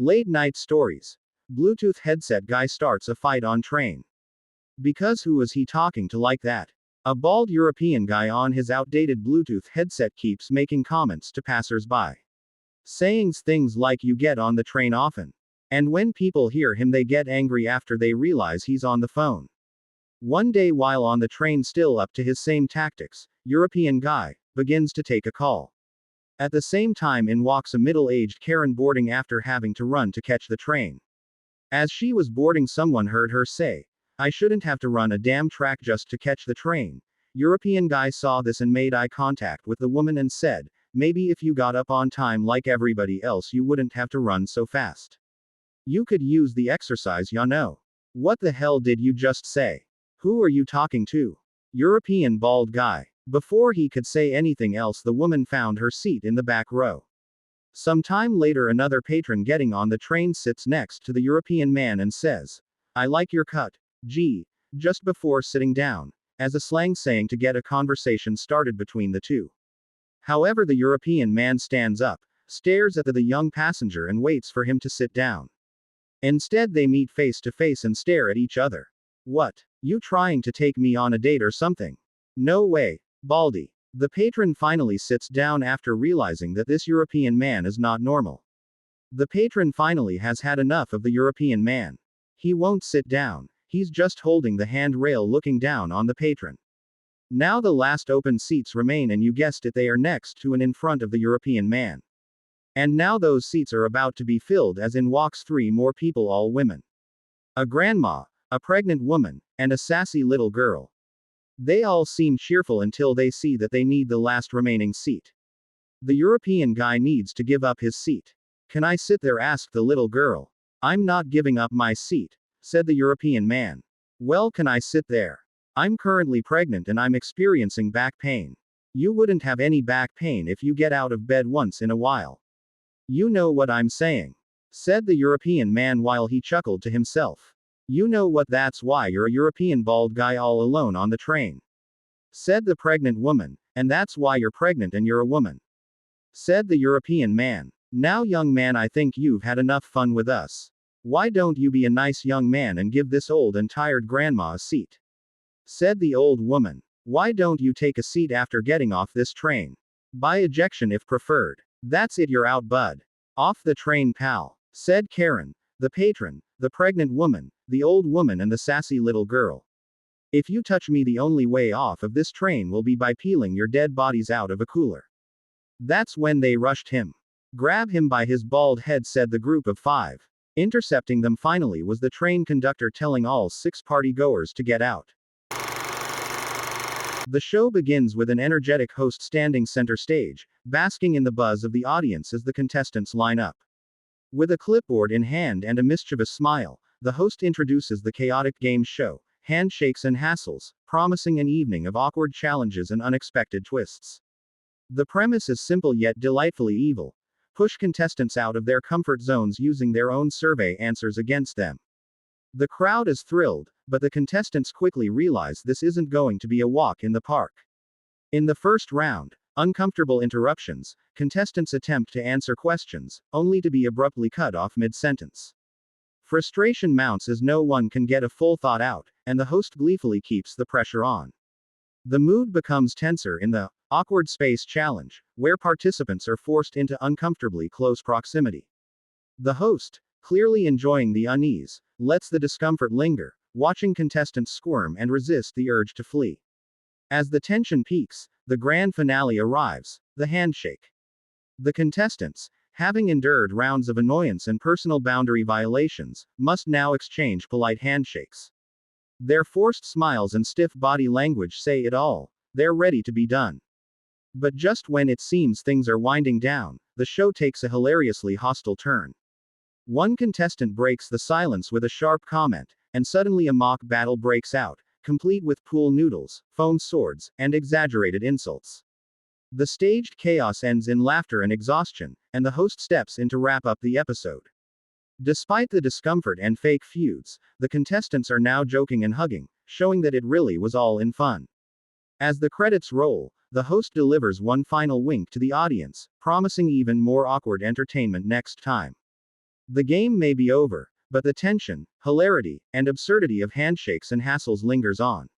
Late night stories. Bluetooth headset guy starts a fight on train. Because who is he talking to like that? A bald European guy on his outdated Bluetooth headset keeps making comments to passers-by. Saying things like you get on the train often. And when people hear him they get angry after they realize he's on the phone. One day while on the train still up to his same tactics, European guy begins to take a call. At the same time in walks a middle-aged Karen boarding after having to run to catch the train. As she was boarding someone heard her say, "I shouldn't have to run a damn track just to catch the train." European guy saw this and made eye contact with the woman and said, "Maybe if you got up on time like everybody else you wouldn't have to run so fast. You could use the exercise, ya know." "What the hell did you just say? Who are you talking to?" European bald guy. Before he could say anything else the woman found her seat in the back row. Some time later another patron getting on the train sits next to the European man and says, "I like your cut. Gee," just before sitting down, as a slang saying to get a conversation started between the two. However, the European man stands up, stares at the young passenger and waits for him to sit down. Instead they meet face to face and stare at each other. "What? You trying to take me on a date or something?" "No way, Baldy." The patron finally sits down after realizing that this European man is not normal. The patron finally has had enough of the European man. He won't sit down, he's just holding the handrail looking down on the patron. Now the last open seats remain and you guessed it they are next to and in front of the European man. And now those seats are about to be filled as in walks 3 more people, all women. A grandma, a pregnant woman, and a sassy little girl. They all seem cheerful until they see that they need the last remaining seat. The European guy needs to give up his seat. "Can I sit there?" asked the little girl. "I'm not giving up my seat," said the European man. "Well, can I sit there? I'm currently pregnant and I'm experiencing back pain." "You wouldn't have any back pain if you get out of bed once in a while. You know what I'm saying," said the European man while he chuckled to himself. "You know what, that's why you're a European bald guy all alone on the train," said the pregnant woman. "And that's why you're pregnant and you're a woman," said the European man. "Now young man, I think you've had enough fun with us. Why don't you be a nice young man and give this old and tired grandma a seat?" said the old woman. "Why don't you take a seat after getting off this train? By ejection if preferred. That's it, you're out, bud. Off the train, pal," said Karen, the patron, the pregnant woman, the old woman and the sassy little girl. "If you touch me the only way off of this train will be by peeling your dead bodies out of a cooler." That's when they rushed him. "Grab him by his bald head," said the group of 5. Intercepting them finally was the train conductor telling all 6 party-goers to get out. The show begins with an energetic host standing center stage, basking in the buzz of the audience as the contestants line up. With a clipboard in hand and a mischievous smile, the host introduces the chaotic game show, Handshakes and Hassles, promising an evening of awkward challenges and unexpected twists. The premise is simple yet delightfully evil. Push contestants out of their comfort zones using their own survey answers against them. The crowd is thrilled, but the contestants quickly realize this isn't going to be a walk in the park. In the first round, uncomfortable interruptions, contestants attempt to answer questions, only to be abruptly cut off mid-sentence. Frustration mounts as no one can get a full thought out, and the host gleefully keeps the pressure on. The mood becomes tenser in the awkward space challenge, where participants are forced into uncomfortably close proximity. The host, clearly enjoying the unease, lets the discomfort linger, watching contestants squirm and resist the urge to flee. As the tension peaks, the grand finale arrives, the handshake. The contestants, having endured rounds of annoyance and personal boundary violations, must now exchange polite handshakes. Their forced smiles and stiff body language say it all. They're ready to be done. But just when it seems things are winding down, the show takes a hilariously hostile turn. One contestant breaks the silence with a sharp comment, and suddenly a mock battle breaks out, complete with pool noodles, foam swords, and exaggerated insults. The staged chaos ends in laughter and exhaustion, and the host steps in to wrap up the episode. Despite the discomfort and fake feuds, the contestants are now joking and hugging, showing that it really was all in fun. As the credits roll, the host delivers one final wink to the audience, promising even more awkward entertainment next time. The game may be over, but the tension, hilarity, and absurdity of handshakes and hassles lingers on.